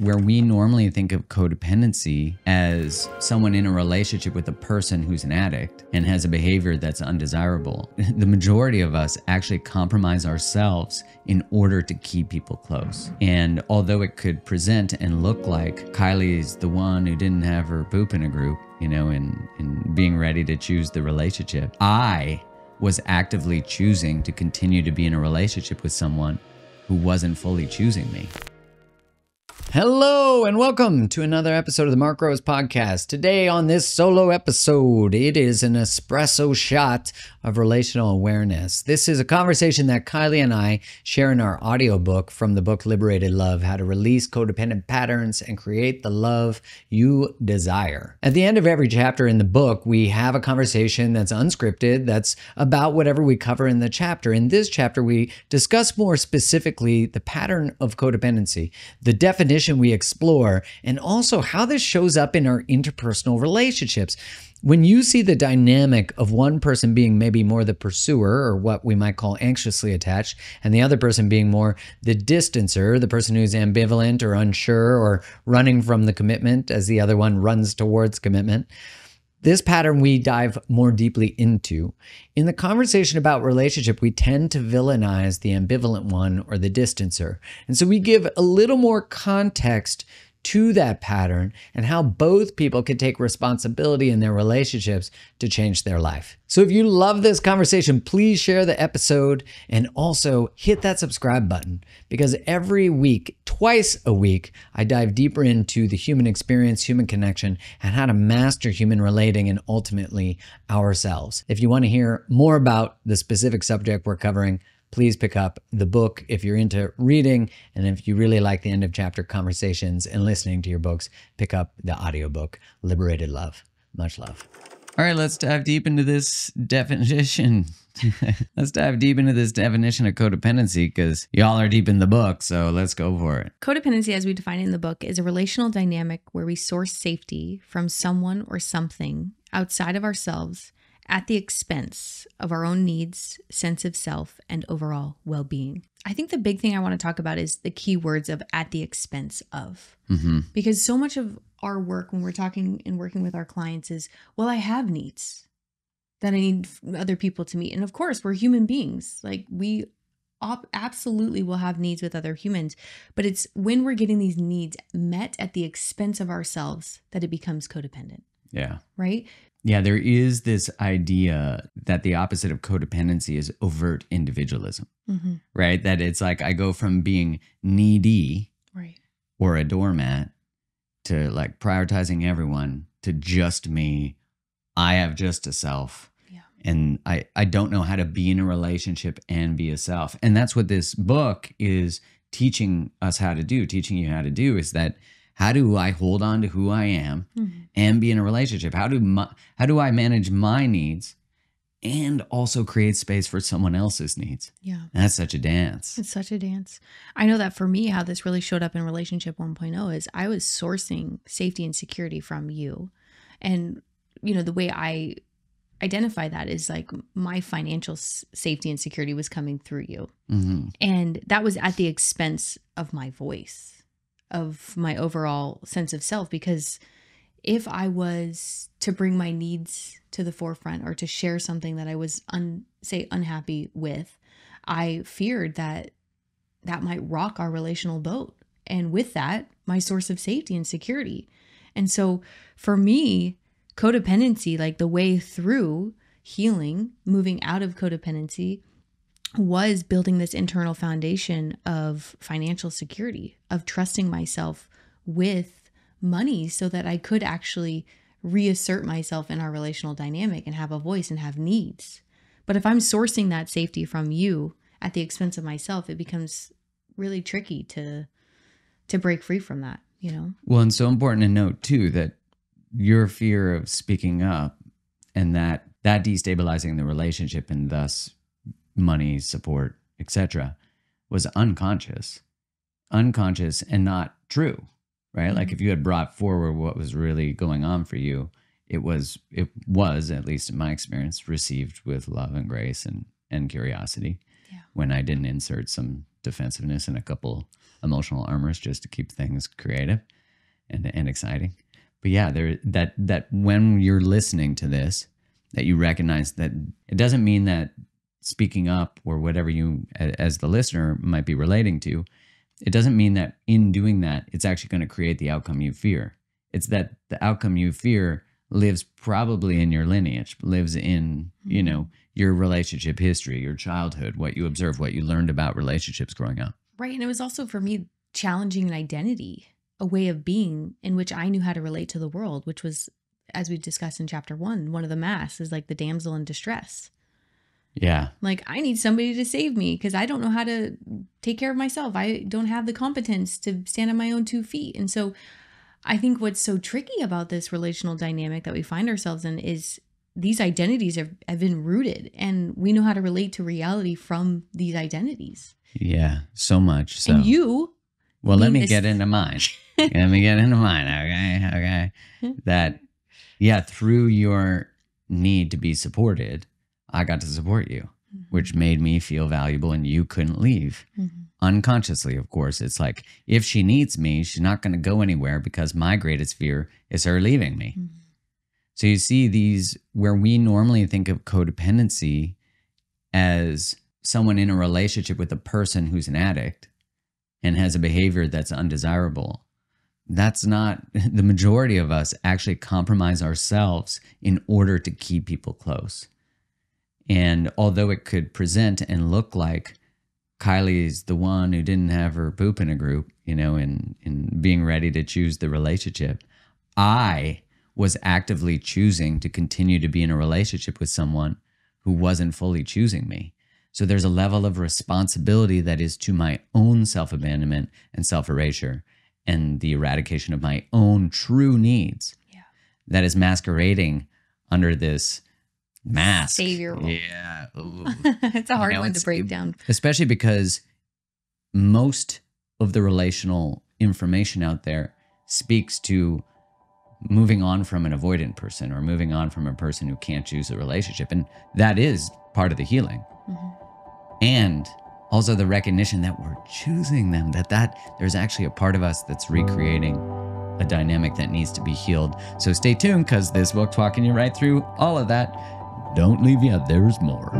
where we normally think of codependency as someone in a relationship with a person who's an addict and has a behavior that's undesirable, the majority of us actually compromise ourselves in order to keep people close. And although it could present and look like Kylie's the one who didn't have her poop in a group, you know, in being ready to choose the relationship, I was actively choosing to continue to be in a relationship with someone who wasn't fully choosing me. Hello and welcome to another episode of the Mark Rose Podcast. Today on this solo episode, it is an espresso shot of relational awareness. This is a conversation that Kylie and I share in our audiobook from the book Liberated, How to Release Codependent Patterns and Create the Love You Desire. At the end of every chapter in the book, we have a conversation that's unscripted, that's about whatever we cover in the chapter. In this chapter, we discuss more specifically the pattern of codependency, the definition we explore, and also how this shows up in our interpersonal relationships. When you see the dynamic of one person being maybe more the pursuer, or what we might call anxiously attached, and the other person being more the distancer, the person who's ambivalent or unsure or running from the commitment as the other one runs towards commitment, this pattern we dive more deeply into. In the conversation about relationship, we tend to villainize the ambivalent one or the distancer. And so we give a little more context to that pattern and how both people can take responsibility in their relationships to change their life. So if you love this conversation, please share the episode and also hit that subscribe button, because every week, twice a week, I dive deeper into the human experience, human connection, and how to master human relating and ultimately ourselves. If you want to hear more about the specific subject we're covering, please pick up the book if you're into reading. And if you really like the end of chapter conversations and listening to your books, pick up the audiobook, Liberated Love. Much love. All right, let's dive deep into this definition. Let's dive deep into this definition of codependency, because y'all are deep in the book, so let's go for it. Codependency, as we define it in the book, is a relational dynamic where we source safety from someone or something outside of ourselves at the expense of our own needs, sense of self, and overall well-being. I think the big thing I want to talk about is the key words of at the expense of. Because so much of our work when we're talking and working with our clients is, well, I have needs that I need other people to meet. And of course, we're human beings. Like, we absolutely will have needs with other humans. But it's when we're getting these needs met at the expense of ourselves that it becomes codependent. Yeah. Right? Yeah, there is this idea that the opposite of codependency is overt individualism, right? That it's like I go from being needy or a doormat to like prioritizing everyone to just me. I have just a self. And I don't know how to be in a relationship and be a self. And that's what this book is teaching us how to do, teaching you how to do, is that how do I hold on to who I am and be in a relationship? How do I manage my needs and also create space for someone else's needs? Yeah. And that's such a dance. It's such a dance. I know that for me, how this really showed up in Relationship 1.0 is I was sourcing safety and security from you. And, you know, the way I identify that is like my financial safety and security was coming through you. And that was at the expense of my voice, of my overall sense of self. Because if I was to bring my needs to the forefront or to share something that I was unhappy with, I feared that that might rock our relational boat. And with that, my source of safety and security. And so for me, codependency, like the way through healing, moving out of codependency, was building this internal foundation of financial security, of trusting myself with money so that I could actually reassert myself in our relational dynamic and have a voice and have needs. But if I'm sourcing that safety from you at the expense of myself, it becomes really tricky to break free from that, you know? Well, and so important to note too, that your fear of speaking up and that destabilizing the relationship and thus money, support, etc., was unconscious and not true, right? Like if you had brought forward what was really going on for you, it was, at least in my experience, received with love and grace and curiosity when I didn't insert some defensiveness and a couple emotional armors just to keep things creative and exciting. But yeah, that when you're listening to this, that you recognize that it doesn't mean that speaking up or whatever you as the listener might be relating to, it doesn't mean that in doing that, it's actually going to create the outcome you fear. It's that the outcome you fear lives probably in your lineage, lives in, you know, your relationship history, your childhood, what you observed, what you learned about relationships growing up. Right. And it was also for me challenging an identity, a way of being in which I knew how to relate to the world, which was, as we discussed in chapter 1, one of the masks is like the damsel in distress. Yeah. Like, I need somebody to save me because I don't know how to take care of myself. I don't have the competence to stand on my own 2 feet. And so I think what's so tricky about this relational dynamic that we find ourselves in is these identities have been rooted, and we know how to relate to reality from these identities. Yeah, so much. So. And you... Well, let me get into mine. Let me get into mine, okay? That, yeah, through your need to be supported, I got to support you, which made me feel valuable, and you couldn't leave. Unconsciously, of course. It's like, if she needs me, she's not going to go anywhere because my greatest fear is her leaving me. So you see these, where we normally think of codependency as someone in a relationship with a person who's an addict and has a behavior that's undesirable. That's not, the majority of us actually compromise ourselves in order to keep people close. And although it could present and look like Kylie's the one who didn't have her poop in a group, you know, in being ready to choose the relationship, I was actively choosing to continue to be in a relationship with someone who wasn't fully choosing me. So there's a level of responsibility that is to my own self-abandonment and self-erasure and the eradication of my own true needs that is masquerading under this mask. Savior role. Yeah. It's a hard one to break down. Especially because most of the relational information out there speaks to moving on from an avoidant person or moving on from a person who can't choose a relationship. And that is part of the healing. And also the recognition that we're choosing them, that there's actually a part of us that's recreating a dynamic that needs to be healed. So stay tuned, because this book's walking you right through all of that. Don't leave yet, there's more.